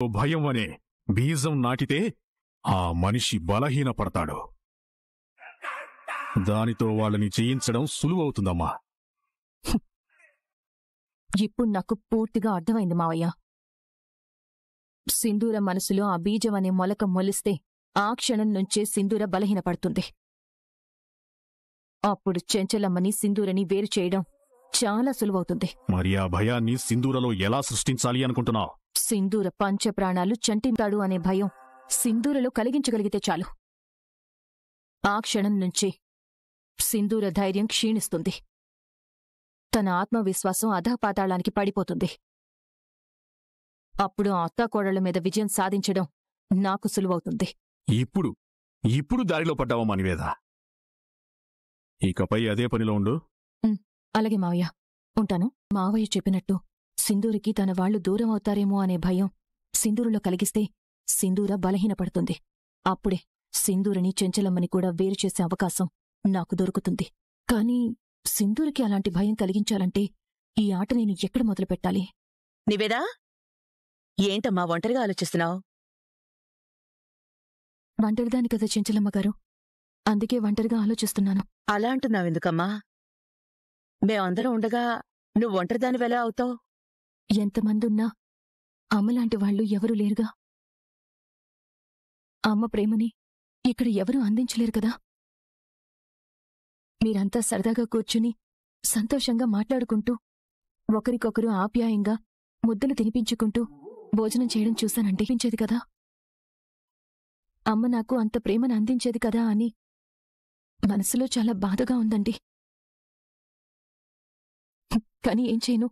భయం అనే బీజం నాటితే ఆ మనిషి బలహీనపడతాడు. దానితో వాళ్ళని జయించడం సులువవుతుందమ్మా. ఇప్పుడు నాకు పూర్తిగా అర్థమైంది మావయ్య. సింధూర మనసులో ఆ బీజం అనే మొలక మొలిస్తే ఆ క్షణం నుంచే సింధూర బలహీనపడుతుంది. అప్పుడు చెంచలమ్మని సింధూరని వేరు చేయడం చాలా సులువవుతుంది. మరి ఆ భయాన్ని సింధూరలో ఎలా సృష్టించాలి అనుకుంటున్నావు? సింధూర పంచప్రాణాలు చంటింతాడు అనే భయం సింధూరలో కలిగించగలిగితే చాలు. ఆ క్షణం నుంచే సింధూర ధైర్యం క్షీణిస్తుంది. తన ఆత్మవిశ్వాసం అధపాతాళానికి పడిపోతుంది. అప్పుడు ఆ అత్తాకోడళ్ల మీద విజయం సాధించడం నాకు సులువవుతుంది. ఇప్పుడు దారిలో పడ్డావమ్మా నివేద. ఇకపై అదే పనిలో ఉండు. అలాగే మావయ్య, ఉంటాను. మావయ్య చెప్పినట్టు సింధూరికి తన వాళ్లు దూరం అవుతారేమో అనే భయం సింధూరులో కలిగిస్తే సింధూర బలహీనపడుతుంది. అప్పుడే సింధూరని చెంచలమ్మని కూడా వేరుచేసే అవకాశం నాకు దొరుకుతుంది. కాని సింధూరికి అలాంటి భయం కలిగించాలంటే ఈ ఆట నేను ఎక్కడ మొదలుపెట్టాలి? నివేదా, ఏంటమ్మా ఒంటరిగా ఆలోచిస్తున్నావు? ఒంటరిదాని కదా చెంచలమ్మగారు, అందుకే ఒంటరిగా ఆలోచిస్తున్నాను. అలా అంటున్నావెందుకమ్మా? మేమందరం ఉండగా నువ్వు ఒంటరిదానివెలా అవుతావు? ఎంతమందున్నా అమ్మలాంటి వాళ్ళు ఎవరూ లేరుగా. అమ్మ ప్రేమని ఇక్కడ ఎవరూ అందించలేరు కదా. మీరంతా సరదాగా కూర్చుని సంతోషంగా మాట్లాడుకుంటూ ఒకరికొకరు ఆప్యాయంగా ముద్దలు తినిపించుకుంటూ భోజనం చేయడం చూశానండిపించేది కదా. అమ్మ నాకు అంత ప్రేమను అందించేది కదా అని మనసులో చాలా బాధగా ఉందండి. కాని ఏం చేయను,